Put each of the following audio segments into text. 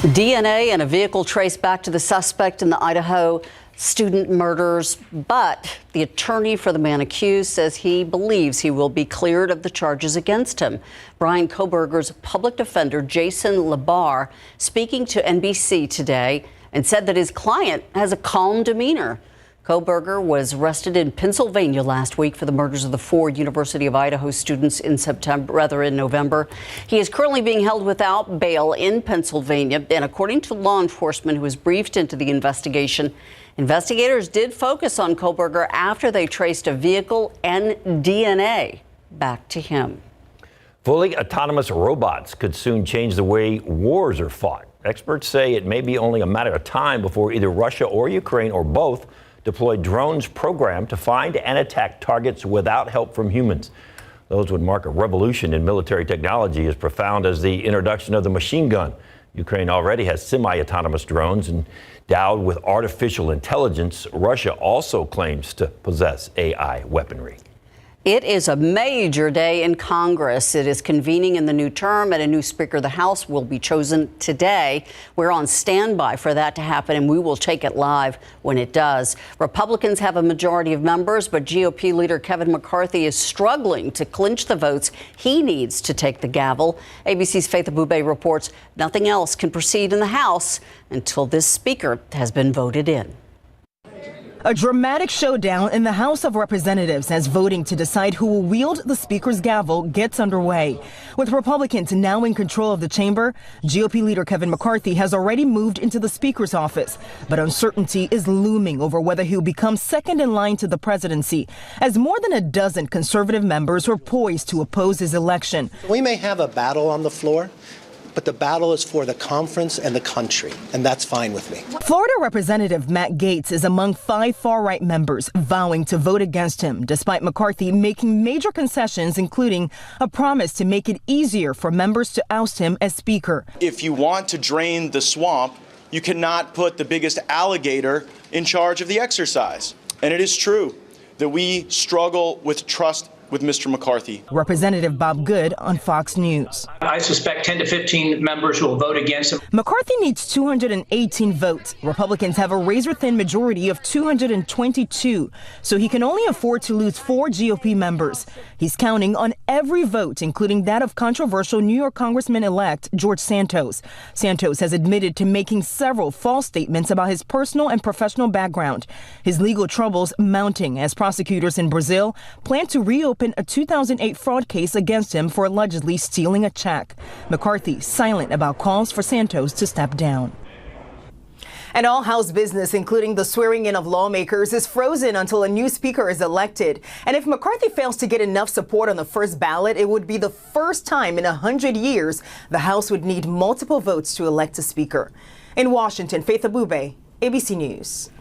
DNA and a vehicle traced back to the suspect in the Idaho student murders, but the attorney for the man accused says he believes he will be cleared of the charges against him. Bryan Kohberger's public defender, Jason Labar, speaking to NBC today and said that his client has a calm demeanor. Kohberger was arrested in Pennsylvania last week for the murders of the 4 University of Idaho students in November. He is currently being held without bail in Pennsylvania, and according to law enforcement who was briefed into the investigation, investigators did focus on Kohberger after they traced a vehicle and DNA back to him. Fully autonomous robots could soon change the way wars are fought. Experts say it may be only a matter of time before either Russia or Ukraine or both deploy drones programmed to find and attack targets without help from humans. Those would mark a revolution in military technology as profound as the introduction of the machine gun. Ukraine already has semi-autonomous drones endowed with artificial intelligence. Russia also claims to possess AI weaponry. It is a major day in Congress. It is convening in the new term, and a new Speaker of the House will be chosen today. We're on standby for that to happen, and we will take it live when it does. Republicans have a majority of members, but GOP leader Kevin McCarthy is struggling to clinch the votes he needs to take the gavel. ABC's Faith Abube reports nothing else can proceed in the House until this Speaker has been voted in. A dramatic showdown in the House of Representatives as voting to decide who will wield the Speaker's gavel gets underway. With Republicans now in control of the chamber, GOP leader Kevin McCarthy has already moved into the Speaker's office. But uncertainty is looming over whether he'll become second in line to the presidency, as more than a dozen conservative members are poised to oppose his election. We may have a battle on the floor, but the battle is for the conference and the country, and that's fine with me. Florida Representative Matt Gaetz is among 5 far-right members vowing to vote against him, despite McCarthy making major concessions, including a promise to make it easier for members to oust him as Speaker. If you want to drain the swamp, you cannot put the biggest alligator in charge of the exercise. And it is true that we struggle with trust with Mr. McCarthy. Representative Bob Good on Fox News. I suspect 10 to 15 members will vote against him. McCarthy needs 218 votes. Republicans have a razor-thin majority of 222, so he can only afford to lose 4 GOP members. He's counting on every vote, including that of controversial New York Congressman-elect George Santos. Santos has admitted to making several false statements about his personal and professional background. His legal troubles mounting as prosecutors in Brazil plan to reopen a 2008 fraud case against him for allegedly stealing a check. McCarthy silent about calls for Santos to step down. And all House business, including the swearing in of lawmakers, is frozen until a new Speaker is elected. And if McCarthy fails to get enough support on the first ballot, it would be the first time in 100 years the House would need multiple votes to elect a Speaker. In Washington, Faith Abube, ABC News.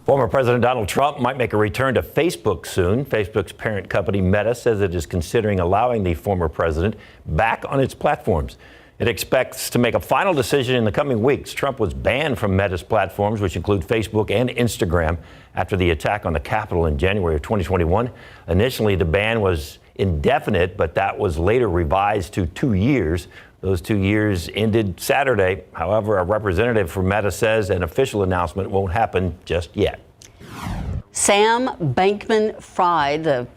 Former President Donald Trump might make a return to Facebook soon. Facebook's parent company, Meta, says it is considering allowing the former president back on its platforms. It expects to make a final decision in the coming weeks. Trump was banned from Meta's platforms, which include Facebook and Instagram, after the attack on the Capitol in January of 2021. Initially, the ban was indefinite, but that was later revised to 2 years. Those 2 years ended Saturday. However, a representative from Meta says an official announcement won't happen just yet. Sam Bankman-Fried, the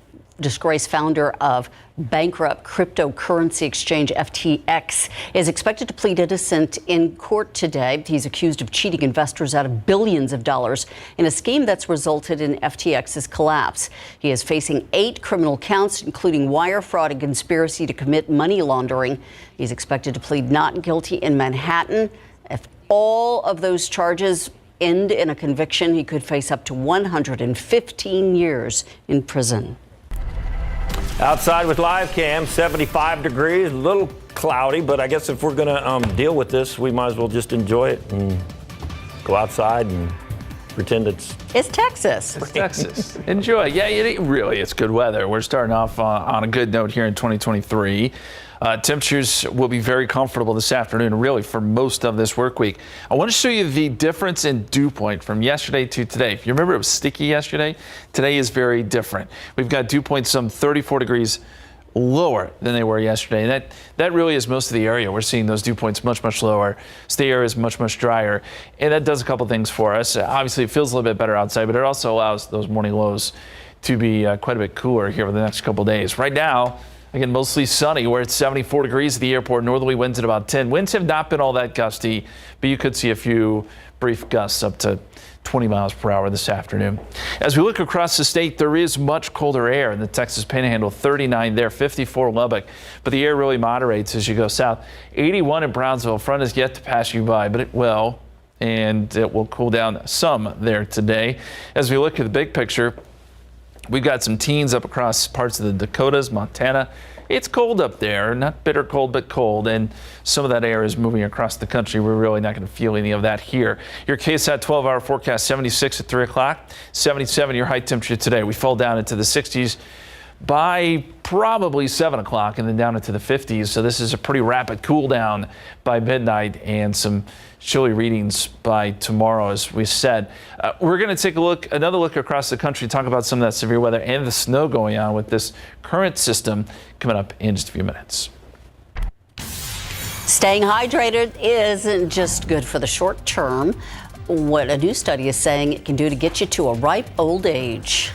disgraced founder of bankrupt cryptocurrency exchange FTX, is expected to plead innocent in court today. He's accused of cheating investors out of billions of dollars in a scheme that's resulted in FTX's collapse. He is facing 8 criminal counts, including wire fraud and conspiracy to commit money laundering. He's expected to plead not guilty in Manhattan. If all of those charges end in a conviction, he could face up to 115 years in prison. Outside with live cam, 75 degrees, a little cloudy, but I guess if we're going to deal with this, we might as well just enjoy it and go outside and pretend it's Texas. It's Texas. Enjoy. Yeah, it's good weather. We're starting off on a good note here in 2023. Temperatures will be very comfortable this afternoon, really, for most of this work week. I want to show you the difference in dew point from yesterday to today. If you remember, it was sticky yesterday. Today is very different. We've got dew point some 34 degrees lower than they were yesterday. And that really is most of the area. We're seeing those dew points much lower. So the air is much drier. And that does a couple things for us. Obviously, it feels a little bit better outside, but it also allows those morning lows to be quite a bit cooler here over the next couple days. Right now, again, mostly sunny. We're at 74 degrees at the airport. Northerly winds at about 10. Winds have not been all that gusty, but you could see a few brief gusts up to 20 miles per hour this afternoon. As we look across the state, there is much colder air in the Texas Panhandle. 39 there, 54 Lubbock, but the air really moderates as you go south. 81 in Brownsville. Front is yet to pass you by, but it will, and it will cool down some there today. As we look at the big picture, we've got some teens up across parts of the Dakotas, Montana. It's cold up there, not bitter cold, but cold, and some of that air is moving across the country. We're really not going to feel any of that here. Your KSAT 12-hour forecast, 76 at 3 o'clock, 77 your high temperature today. We fall down into the 60s by probably 7 o'clock and then down into the 50s. So this is a pretty rapid cool down by midnight and some chilly readings by tomorrow, as we said. We're going to take another look across the country, talk about some of that severe weather and the snow going on with this current system coming up in just a few minutes. Staying hydrated isn't just good for the short term. What a new study is saying it can do to get you to a ripe old age.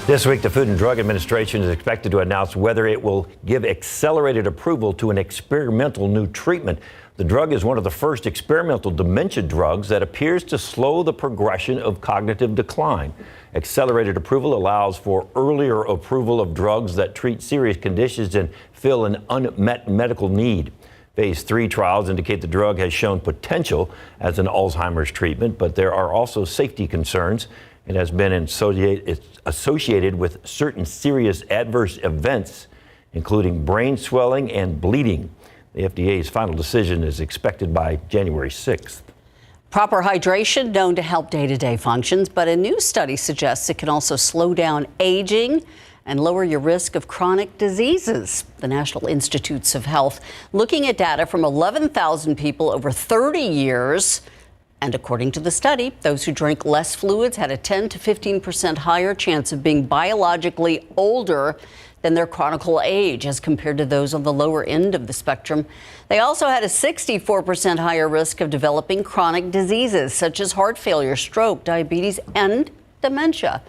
This week, the Food and Drug Administration is expected to announce whether it will give accelerated approval to an experimental new treatment. The drug is one of the first experimental dementia drugs that appears to slow the progression of cognitive decline. Accelerated approval allows for earlier approval of drugs that treat serious conditions and fill an unmet medical need. Phase 3 trials indicate the drug has shown potential as an Alzheimer's treatment, but there are also safety concerns. It has been associated with certain serious adverse events, including brain swelling and bleeding. The FDA's final decision is expected by January 6th. Proper hydration known to help day-to-day functions, but a new study suggests it can also slow down aging and lower your risk of chronic diseases. The National Institutes of Health looking at data from 11,000 people over 30 years. And according to the study, those who drank less fluids had a 10 to 15% higher chance of being biologically older than their chronicle age as compared to those on the lower end of the spectrum. They also had a 64% higher risk of developing chronic diseases such as heart failure, stroke, diabetes, and dementia.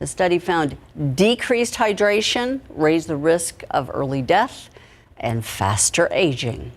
The study found decreased hydration raised the risk of early death and faster aging.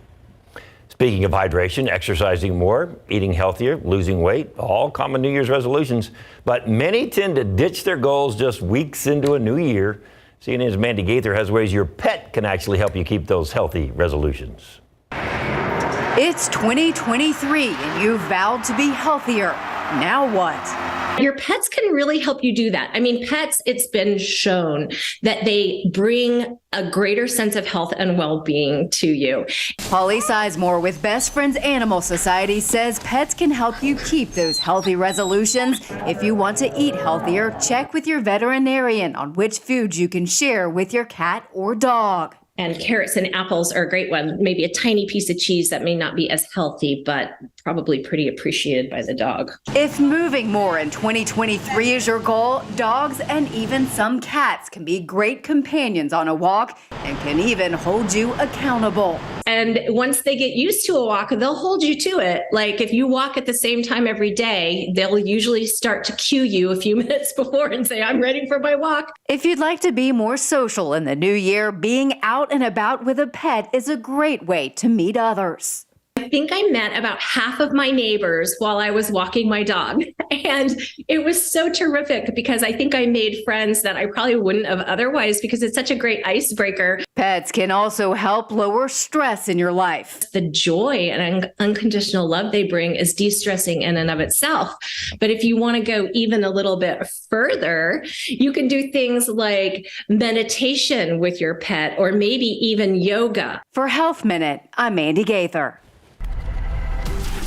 Speaking of hydration, exercising more, eating healthier, losing weight, all common New Year's resolutions. But many tend to ditch their goals just weeks into a new year. CNN's Mandy Gaither has ways your pet can actually help you keep those healthy resolutions. It's 2023 and you've vowed to be healthier. Now what? Your pets can really help you do that. I mean, pets, it's been shown that they bring a greater sense of health and well-being to you. Holly Sizemore with Best Friends Animal Society says pets can help you keep those healthy resolutions. If you want to eat healthier, check with your veterinarian on which foods you can share with your cat or dog. And carrots and apples are a great one. Maybe a tiny piece of cheese that may not be as healthy, but probably pretty appreciated by the dog. If moving more in 2023 is your goal, dogs and even some cats can be great companions on a walk and can even hold you accountable. And once they get used to a walk, they'll hold you to it. Like if you walk at the same time every day, they'll usually start to cue you a few minutes before and say, I'm ready for my walk. If you'd like to be more social in the new year, being out and about with a pet is a great way to meet others. I think I met about half of my neighbors while I was walking my dog. And it was so terrific because I think I made friends that I probably wouldn't have otherwise because it's such a great icebreaker. Pets can also help lower stress in your life. The joy and unconditional love they bring is de-stressing in and of itself. But if you want to go even a little bit further, you can do things like meditation with your pet or maybe even yoga. For Health Minute, I'm Mandy Gaither.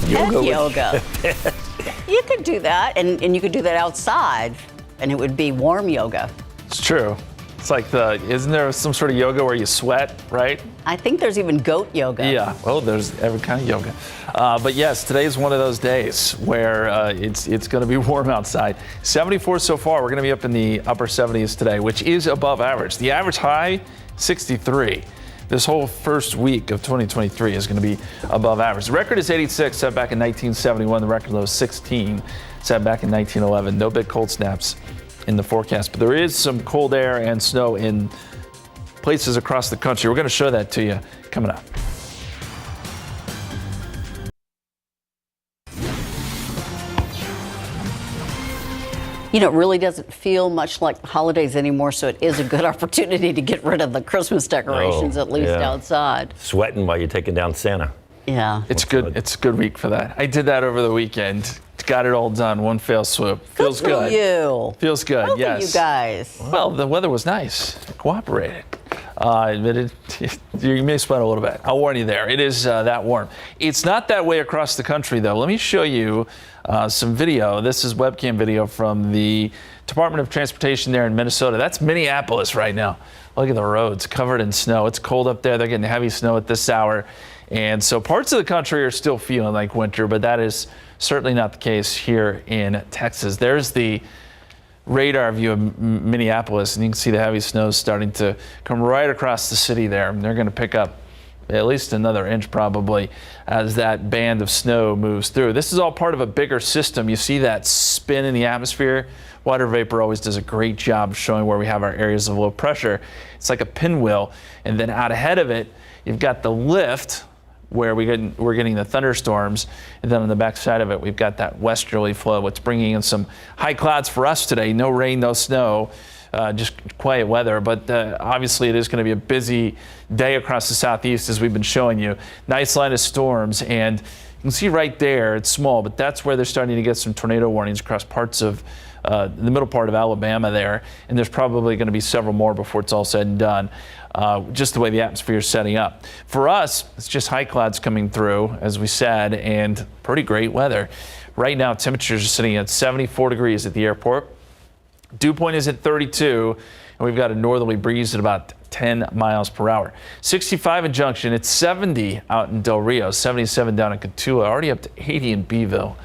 Yoga. You could do that, and you could do that outside, and it would be warm yoga. It's true. It's like isn't there some sort of yoga where you sweat, right? I think there's even goat yoga. Yeah, well, there's every kind of yoga. But yes, today is one of those days where it's going to be warm outside. 74 so far. We're going to be up in the upper 70s today, which is above average. The average high, 63. This whole first week of 2023 is going to be above average. The record is 86, set back in 1971. The record low is 16, set back in 1911. No big cold snaps in the forecast, but there is some cold air and snow in places across the country. We're going to show that to you coming up. You know, it really doesn't feel much like the holidays anymore, so it is a good opportunity to get rid of the Christmas decorations, at least outside. Sweating while you're taking down Santa. Yeah. It's good. It's a good week for that. I did that over the weekend. Got it all done, one fell swoop. Feels good. You. Feels good, Both yes. of you guys. Well, the weather was nice. It cooperated. You may sweat a little bit. I'll warn you there. It is that warm. It's not that way across the country, though. Let me show you some video. This is webcam video from the Department of Transportation there in Minnesota. That's Minneapolis right now. Look at the roads covered in snow. It's cold up there. They're getting heavy snow at this hour. And so parts of the country are still feeling like winter, but that is certainly not the case here in Texas. There's the radar view of Minneapolis, and you can see the heavy snow starting to come right across the city there. And they're going to pick up at least another inch probably as that band of snow moves through. This is all part of a bigger system. You see that spin in the atmosphere. Water vapor always does a great job of showing where we have our areas of low pressure. It's like a pinwheel, and then out ahead of it, you've got the lift where we're getting the thunderstorms, and then on the back side of it, we've got that westerly flow, what's bringing in some high clouds for us today. No rain, no snow, just quiet weather, but obviously it is going to be a busy day across the southeast as we've been showing you. Nice line of storms, and you can see right there, it's small, but that's where they're starting to get some tornado warnings across parts of the middle part of Alabama there, and there's probably going to be several more before it's all said and done. Just the way the atmosphere is setting up. For us, it's just high clouds coming through, as we said, and pretty great weather. Right now, temperatures are sitting at 74 degrees at the airport. Dew point is at 32, and we've got a northerly breeze at about 10 miles per hour. 65 in Junction, it's 70 out in Del Rio, 77 down in Cotulla, already up to 80 in Beeville.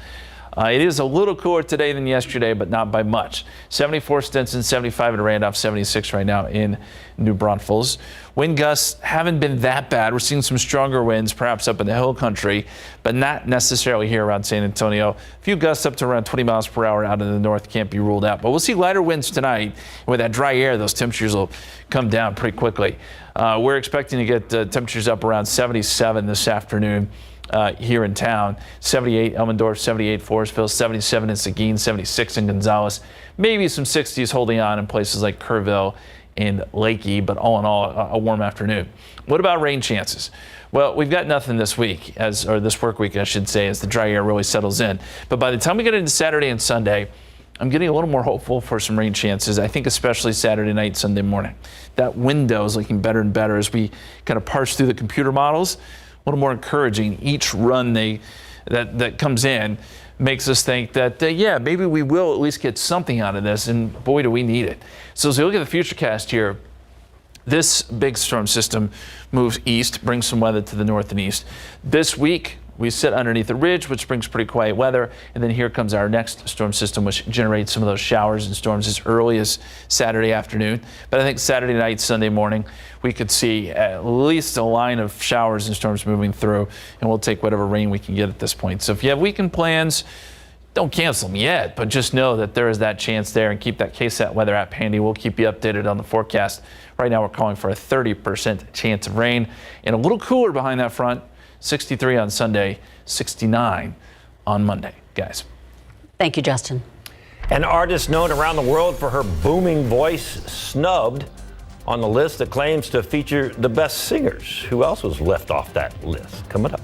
It is a little cooler today than yesterday, but not by much. 74 Stinson, 75 in Randolph, 76 right now in New Braunfels. Wind gusts haven't been that bad. We're seeing some stronger winds, perhaps up in the hill country, but not necessarily here around San Antonio. A few gusts up to around 20 miles per hour out in the north can't be ruled out. But we'll see lighter winds tonight. With that dry air, those temperatures will come down pretty quickly. We're expecting to get temperatures up around 77 this afternoon. Here in town. 78 Elmendorf, 78 Forestville, 77 in Seguin, 76 in Gonzales. Maybe some 60s holding on in places like Kerrville and Lakey, but all in all, a warm afternoon. What about rain chances? Well, we've got nothing this week, or this work week, I should say, as the dry air really settles in. But by the time we get into Saturday and Sunday, I'm getting a little more hopeful for some rain chances. I think especially Saturday night, Sunday morning. That window is looking better and better as we kind of parse through the computer models. A little more encouraging. Each run that comes in makes us think that, yeah, maybe we will at least get something out of this, and boy, do we need it. So as we look at the futurecast here, this big storm system moves east, brings some weather to the north and east. This week, we sit underneath a ridge, which brings pretty quiet weather, and then here comes our next storm system, which generates some of those showers and storms as early as Saturday afternoon. But I think Saturday night, Sunday morning, we could see at least a line of showers and storms moving through, and we'll take whatever rain we can get at this point. So if you have weekend plans, don't cancel them yet, but just know that there is that chance there, and keep that KSAT weather app handy. We'll keep you updated on the forecast. Right now, we're calling for a 30% chance of rain, and a little cooler behind that front. 63 on Sunday, 69 on Monday. Guys. Thank you, Justin. An artist known around the world for her booming voice, snubbed on the list that claims to feature the best singers. Who else was left off that list? Coming up.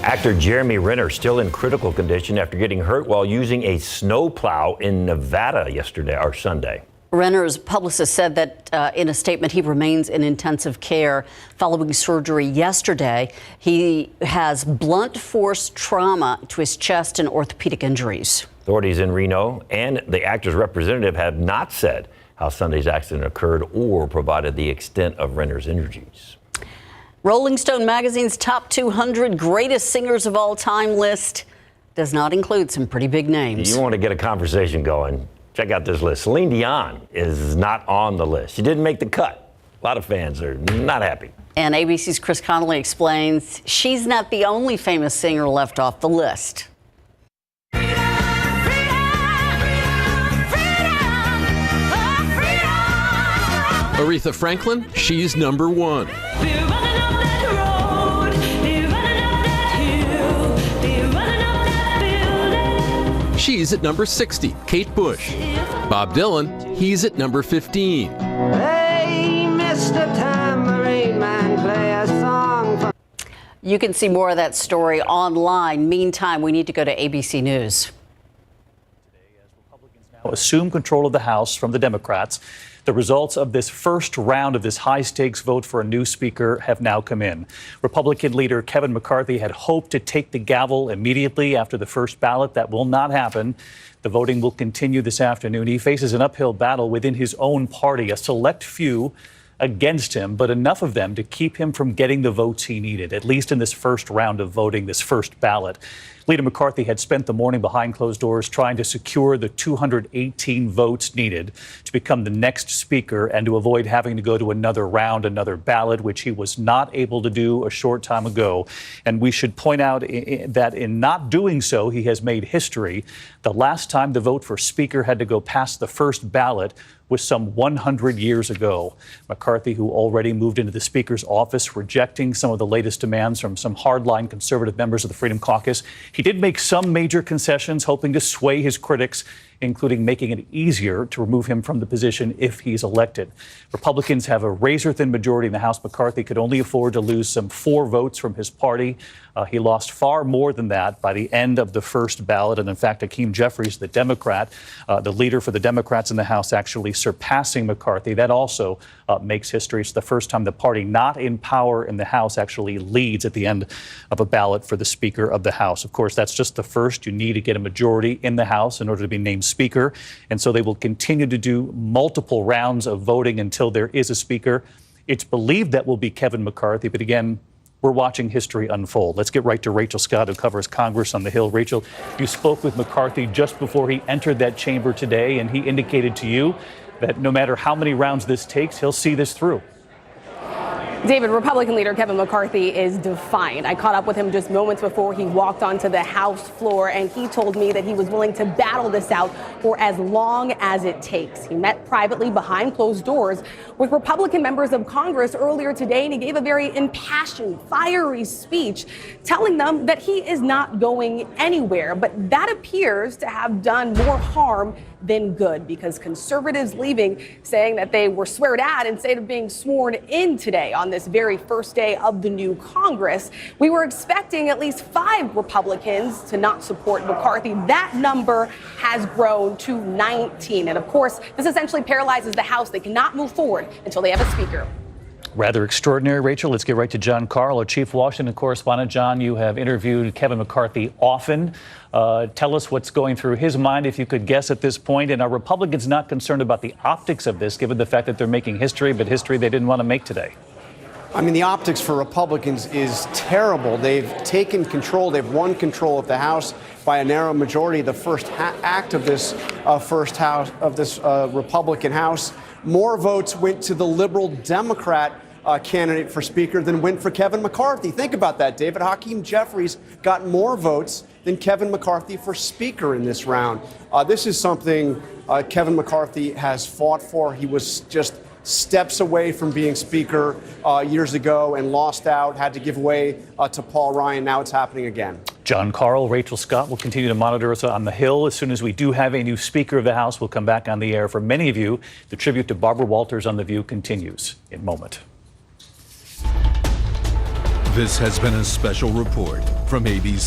Actor Jeremy Renner still in critical condition after getting hurt while using a snowplow in Nevada yesterday or Sunday. Renner's publicist said that in a statement he remains in intensive care following surgery yesterday. He has blunt force trauma to his chest and orthopedic injuries. Authorities in Reno and the actor's representative have not said how Sunday's accident occurred or provided the extent of Renner's injuries. Rolling Stone magazine's top 200 greatest singers of all time list does not include some pretty big names. You want to get a conversation going, check out this list. Celine Dion is not on the list. She didn't make the cut. A lot of fans are not happy. And ABC's Chris Connolly explains she's not the only famous singer left off the list. Aretha Franklin, she's number 1. She's at number 60, Kate Bush. Bob Dylan, he's at number 15. Hey, Mr. Tambourine Man, play a song for... You can see more of that story online. Meantime, we need to go to ABC News. Assume control of the House from the Democrats. The results of this first round of this high-stakes vote for a new speaker have now come in. Republican leader Kevin McCarthy had hoped to take the gavel immediately after the first ballot. That will not happen. The voting will continue this afternoon. He faces an uphill battle within his own party, a select few against him, but enough of them to keep him from getting the votes he needed, at least in this first round of voting, this first ballot. Leader McCarthy had spent the morning behind closed doors trying to secure the 218 votes needed to become the next speaker and to avoid having to go to another round, another ballot, which he was not able to do a short time ago. And we should point out that in not doing so, he has made history. The last time the vote for speaker had to go past the first ballot was some 100 years ago. McCarthy, who already moved into the Speaker's office, rejecting some of the latest demands from some hardline conservative members of the Freedom Caucus. He did make some major concessions, hoping to sway his critics, including making it easier to remove him from the position if he's elected. Republicans have a razor-thin majority in the House. McCarthy could only afford to lose some 4 votes from his party. He lost far more than that by the end of the first ballot. And in fact, Hakeem Jeffries, the Democrat, the leader for the Democrats in the House, actually surpassing McCarthy. That also makes history. It's the first time the party not in power in the House actually leads at the end of a ballot for the Speaker of the House. Of course, that's just the first. You need to get a majority in the House in order to be named Speaker. And so they will continue to do multiple rounds of voting until there is a Speaker. It's believed that will be Kevin McCarthy. But again, we're watching history unfold. Let's get right to Rachel Scott, who covers Congress on the Hill. Rachel, you spoke with McCarthy just before he entered that chamber today, and he indicated to you that no matter how many rounds this takes, he'll see this through. David, Republican leader Kevin McCarthy is defiant. I caught up with him just moments before he walked onto the House floor, and he told me that he was willing to battle this out for as long as it takes. He met privately behind closed doors with Republican members of Congress earlier today, and he gave a very impassioned, fiery speech telling them that he is not going anywhere. But that appears to have done more harm than good, because conservatives leaving saying that they were sweared at instead of being sworn in today on this very first day of the new Congress. We were expecting at least 5 Republicans to not support McCarthy. That number has grown to 19. And of course, this essentially paralyzes the House. They cannot move forward until they have a speaker. Rather extraordinary, Rachel. Let's get right to John Carl, our chief Washington correspondent. John, you have interviewed Kevin McCarthy often. Tell us what's going through his mind, if you could guess at this point. And are Republicans not concerned about the optics of this, given the fact that they're making history, but history they didn't want to make today? I mean, the optics for Republicans is terrible. They've taken control. They've won control of the House by a narrow majority. The first act of this Republican House. More votes went to the liberal Democrat candidate for Speaker than went for Kevin McCarthy. Think about that, David. Hakeem Jeffries got more votes than Kevin McCarthy for Speaker in this round. This is something Kevin McCarthy has fought for. He was just steps away from being Speaker years ago and lost out, had to give way to Paul Ryan. Now it's happening again. John Carl, Rachel Scott will continue to monitor us on the Hill. As soon as we do have a new Speaker of the House, we'll come back on the air. For many of you, the tribute to Barbara Walters on The View continues in a moment. This has been a special report from ABC.